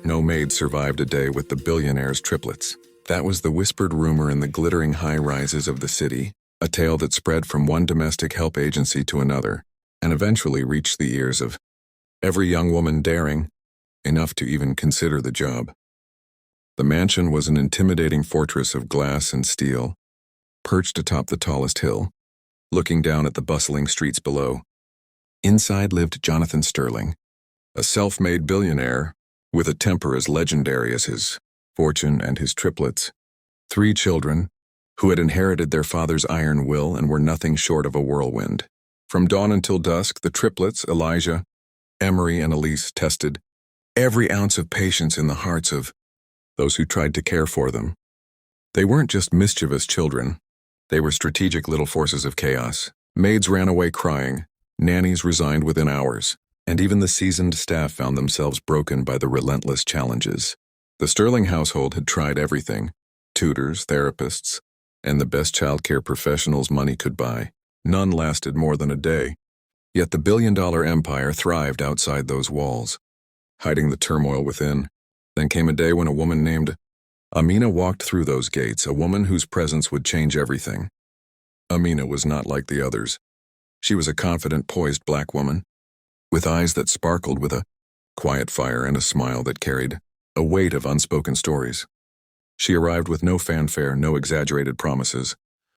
No maid survived a day with the Billionaire'S Triplets. That was the whispered rumor in the glittering high-rises of the city, a tale that spread from one domestic help agency to another, and eventually reached the ears of every young woman daring enough to even consider the job. The mansion was an intimidating fortress of glass and steel, perched atop the tallest hill, looking down at the bustling streets below. Inside lived Jonathan Sterling, a self-made billionaire with a temper as legendary as his fortune and his triplets. 3 children who had inherited their father's iron will and were nothing short of a whirlwind. From dawn until dusk, the triplets, Elijah, Emery, and Elise, tested every ounce of patience in the hearts of those who tried to care for them. They weren't just mischievous children. They were strategic little forces of chaos. Maids ran away crying, nannies resigned within hours, and even the seasoned staff found themselves broken by the relentless challenges. The Sterling household had tried everything: tutors, therapists, and the best childcare professionals money could buy. None lasted more than a day. Yet the billion-dollar empire thrived outside those walls, hiding the turmoil within. Then came a day when a woman named Amina walked through those gates, a woman whose presence would change everything. Amina was not like the others. She was a confident, poised black woman, with eyes that sparkled with a quiet fire and a smile that carried a weight of unspoken stories. She arrived with no fanfare, no exaggerated promises,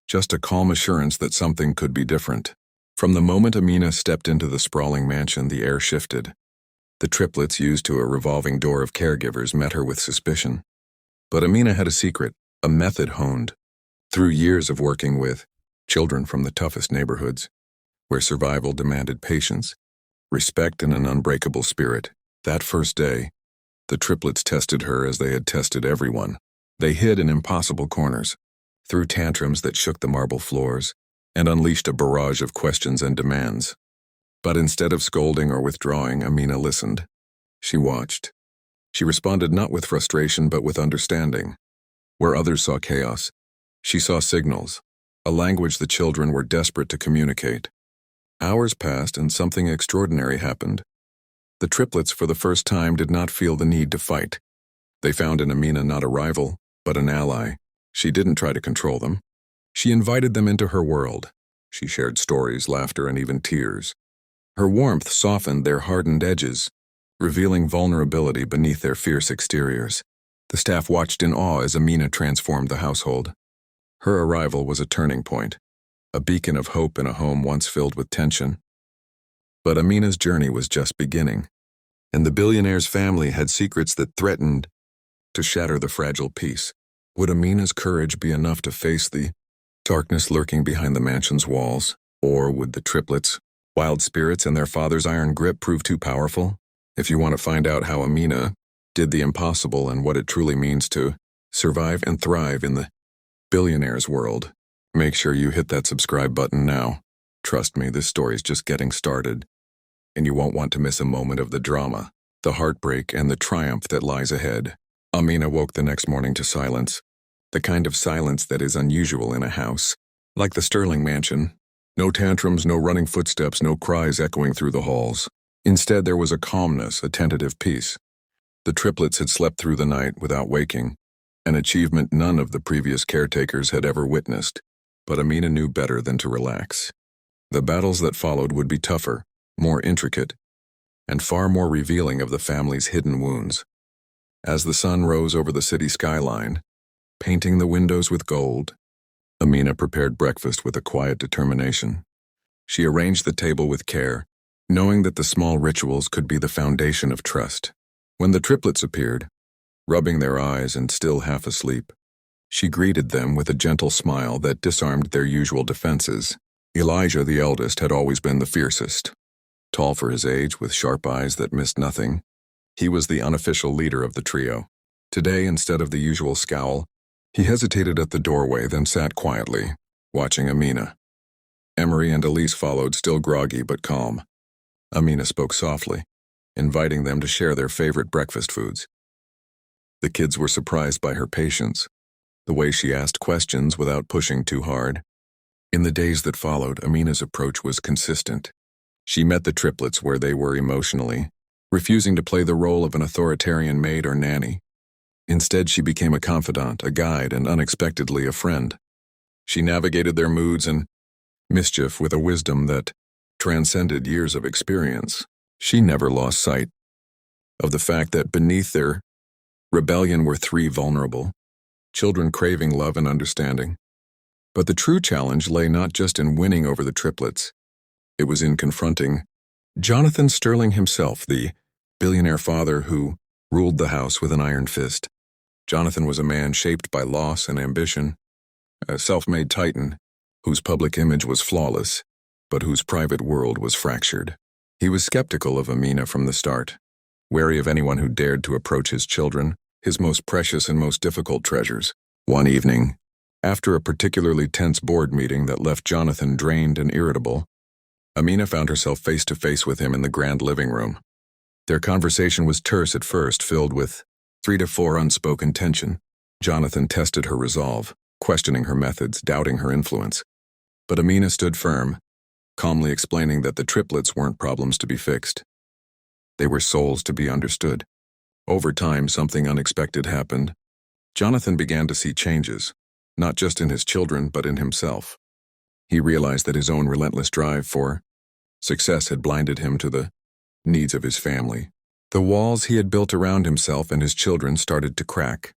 just a calm assurance that something could be different. From the moment Amina stepped into the sprawling mansion, the air shifted. The triplets, used to a revolving door of caregivers, met her with suspicion. But Amina had a secret, a method honed through years of working with children from the toughest neighborhoods, where survival demanded patience, respect, and an unbreakable spirit. That first day, the triplets tested her as they had tested everyone. They hid in impossible corners, threw tantrums that shook the marble floors, and unleashed a barrage of questions and demands. But instead of scolding or withdrawing, Amina listened. She watched. She responded not with frustration but with understanding. Where others saw chaos, she saw signals, a language the children were desperate to communicate. Hours passed and something extraordinary happened. The triplets, for the first time, did not feel the need to fight. They found in Amina not a rival, but an ally. She didn't try to control them. She invited them into her world. She shared stories, laughter, and even tears. Her warmth softened their hardened edges, revealing vulnerability beneath their fierce exteriors. The staff watched in awe as Amina transformed the household. Her arrival was a turning point, a beacon of hope in a home once filled with tension. But Amina's journey was just beginning, and the billionaire's family had secrets that threatened to shatter the fragile peace. Would Amina's courage be enough to face the darkness lurking behind the mansion's walls? Or would the triplets' wild spirits and their father's iron grip prove too powerful? If you want to find out how Amina did the impossible and what it truly means to survive and thrive in the billionaire's world, make sure you hit that subscribe button now. Trust me, this story's just getting started, and you won't want to miss a moment of the drama, the heartbreak, and the triumph that lies ahead. Amina woke the next morning to silence, the kind of silence that is unusual in a house like the Sterling mansion. No tantrums, no running footsteps, no cries echoing through the halls. Instead, there was a calmness, a tentative peace. The triplets had slept through the night without waking, an achievement none of the previous caretakers had ever witnessed. But Amina knew better than to relax. The battles that followed would be tougher, more intricate, and far more revealing of the family's hidden wounds. As the sun rose over the city skyline, painting the windows with gold, Amina prepared breakfast with a quiet determination. She arranged the table with care, knowing that the small rituals could be the foundation of trust. When the triplets appeared, rubbing their eyes and still half asleep, she greeted them with a gentle smile that disarmed their usual defenses. Elijah, the eldest, had always been the fiercest. Tall for his age, with sharp eyes that missed nothing, he was the unofficial leader of the trio. Today, instead of the usual scowl, he hesitated at the doorway, then sat quietly, watching Amina. Emery and Elise followed, still groggy but calm. Amina spoke softly, inviting them to share their favorite breakfast foods. The kids were surprised by her patience, the way she asked questions without pushing too hard. In the days that followed, Amina's approach was consistent. She met the triplets where they were emotionally, refusing to play the role of an authoritarian maid or nanny. Instead, she became a confidant, a guide, and unexpectedly a friend. She navigated their moods and mischief with a wisdom that transcended years of experience. She never lost sight of the fact that beneath their rebellion were three vulnerable children craving love and understanding. But the true challenge lay not just in winning over the triplets. It was in confronting Jonathan Sterling himself, the billionaire father who ruled the house with an iron fist. Jonathan was a man shaped by loss and ambition, a self-made titan whose public image was flawless, but whose private world was fractured. He was skeptical of Amina from the start, wary of anyone who dared to approach his children, his most precious and most difficult treasures. One evening, after a particularly tense board meeting that left Jonathan drained and irritable, Amina found herself face to face with him in the grand living room. Their conversation was terse at first, filled with 3 to 4 unspoken tension. Jonathan tested her resolve, questioning her methods, doubting her influence. But Amina stood firm, calmly explaining that the triplets weren't problems to be fixed. They were souls to be understood. Over time, something unexpected happened. Jonathan began to see changes, not just in his children, but in himself. He realized that his own relentless drive for success had blinded him to the needs of his family. The walls he had built around himself and his children started to crack,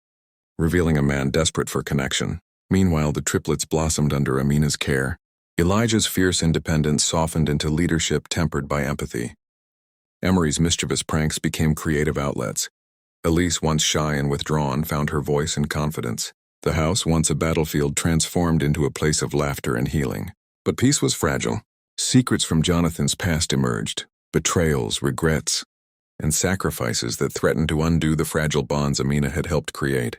revealing a man desperate for connection. Meanwhile, the triplets blossomed under Amina's care. Elijah's fierce independence softened into leadership tempered by empathy. Emery's mischievous pranks became creative outlets. Elise, once shy and withdrawn, found her voice and confidence. The house, once a battlefield, transformed into a place of laughter and healing. But peace was fragile. Secrets from Jonathan's past emerged, betrayals, regrets, and sacrifices that threatened to undo the fragile bonds Amina had helped create.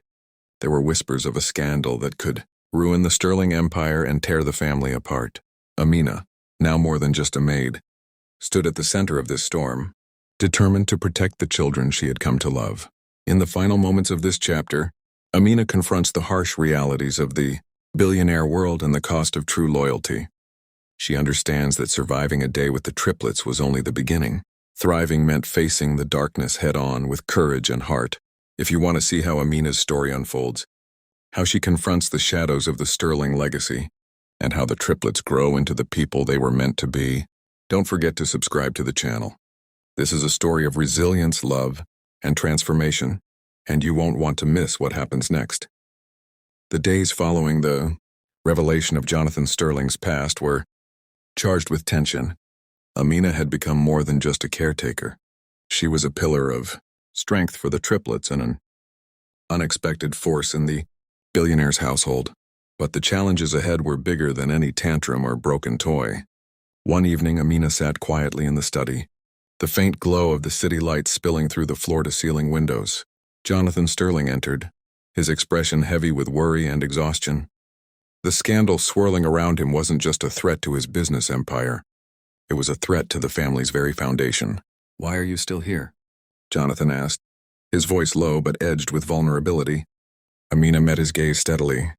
There were whispers of a scandal that could ruin the Sterling empire and tear the family apart. Amina, now more than just a maid, stood at the center of this storm, determined to protect the children she had come to love. In the final moments of this chapter, Amina confronts the harsh realities of the billionaire world and the cost of true loyalty. She understands that surviving a day with the triplets was only the beginning. Thriving meant facing the darkness head-on with courage and heart. If you want to see how Amina's story unfolds, how she confronts the shadows of the Sterling legacy, and how the triplets grow into the people they were meant to be, don't forget to subscribe to the channel. This is a story of resilience, love, and transformation, and you won't want to miss what happens next. The days following the revelation of Jonathan Sterling's past were charged with tension. Amina had become more than just a caretaker. She was a pillar of strength for the triplets and an unexpected force in the billionaire's household. But the challenges ahead were bigger than any tantrum or broken toy. One evening, Amina sat quietly in the study, the faint glow of the city lights spilling through the floor-to-ceiling windows. Jonathan Sterling entered, his expression heavy with worry and exhaustion. The scandal swirling around him wasn't just a threat to his business empire. It was a threat to the family's very foundation. "Why are you still here?" Jonathan asked, his voice low but edged with vulnerability. Amina met his gaze steadily.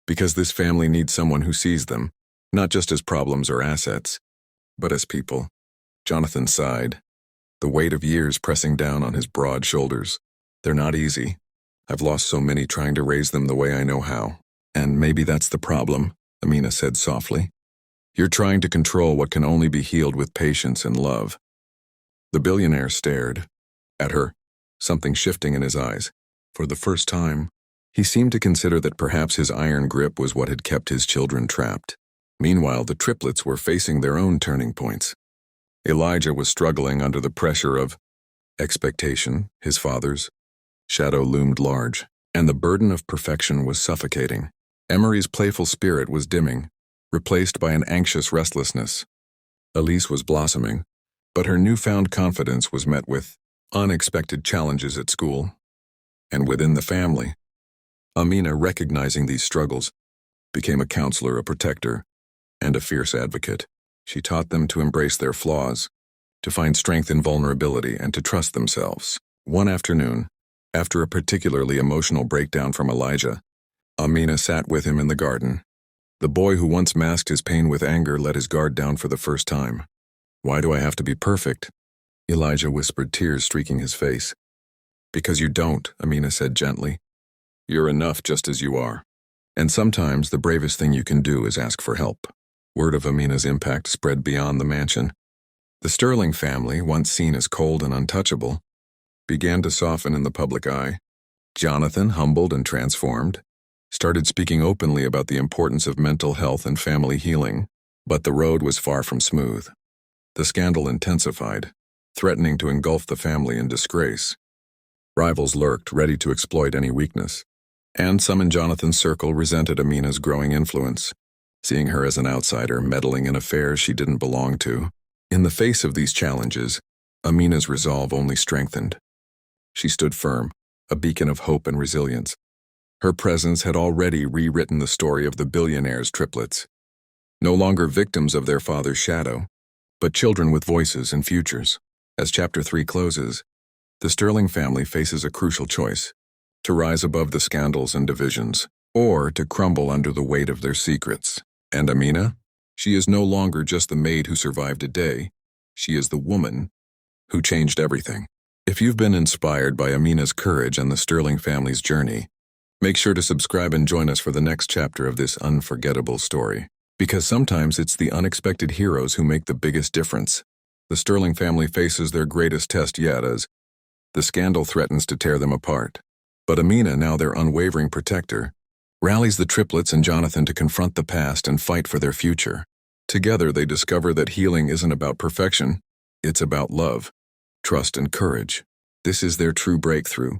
"Because this family needs someone who sees them, not just as problems or assets, but as people." Jonathan sighed, the weight of years pressing down on his broad shoulders. "They're not easy. I've lost so many trying to raise them the way I know how. And maybe that's the problem," Amina said softly. "You're trying to control what can only be healed with patience and love." The billionaire stared at her, something shifting in his eyes. For the first time, he seemed to consider that perhaps his iron grip was what had kept his children trapped. Meanwhile, the triplets were facing their own turning points. Elijah was struggling under the pressure of expectation, his father's shadow loomed large, and the burden of perfection was suffocating. Emery's playful spirit was dimming, replaced by an anxious restlessness. Elise was blossoming, but her newfound confidence was met with unexpected challenges at school and within the family. Amina, recognizing these struggles, became a counselor, a protector, and a fierce advocate. She taught them to embrace their flaws, to find strength in vulnerability, and to trust themselves. One afternoon, after a particularly emotional breakdown from Elijah, Amina sat with him in the garden. The boy who once masked his pain with anger let his guard down for the first time. "Why do I have to be perfect?" Elijah whispered, tears streaking his face. Because you don't, Amina said gently. You're enough just as you are. And sometimes the bravest thing you can do is ask for help. Word of Amina's impact spread beyond the mansion. The Sterling family, once seen as cold and untouchable, began to soften in the public eye. Jonathan, humbled and transformed, started speaking openly about the importance of mental health and family healing. But the road was far from smooth. The scandal intensified, threatening to engulf the family in disgrace. Rivals lurked, ready to exploit any weakness. And some in Jonathan's circle resented Amina's growing influence, seeing her as an outsider meddling in affairs she didn't belong to. In the face of these challenges, Amina's resolve only strengthened. She stood firm, a beacon of hope and resilience. Her presence had already rewritten the story of the Billionaire'S Triplets. No longer victims of their father's shadow, but children with voices and futures. As Chapter 3 closes, the Sterling family faces a crucial choice: to rise above the scandals and divisions, or to crumble under the weight of their secrets. And Amina? She is no longer just the maid who survived a day. She is the woman who changed everything. If you've been inspired by Amina's courage and the Sterling family's journey, make sure to subscribe and join us for the next chapter of this unforgettable story. Because sometimes it's the unexpected heroes who make the biggest difference. The Sterling family faces their greatest test yet as the scandal threatens to tear them apart. But Amina, now their unwavering protector, rallies the triplets and Jonathan to confront the past and fight for their future. Together they discover that healing isn't about perfection, it's about love, trust and courage. This is their true breakthrough,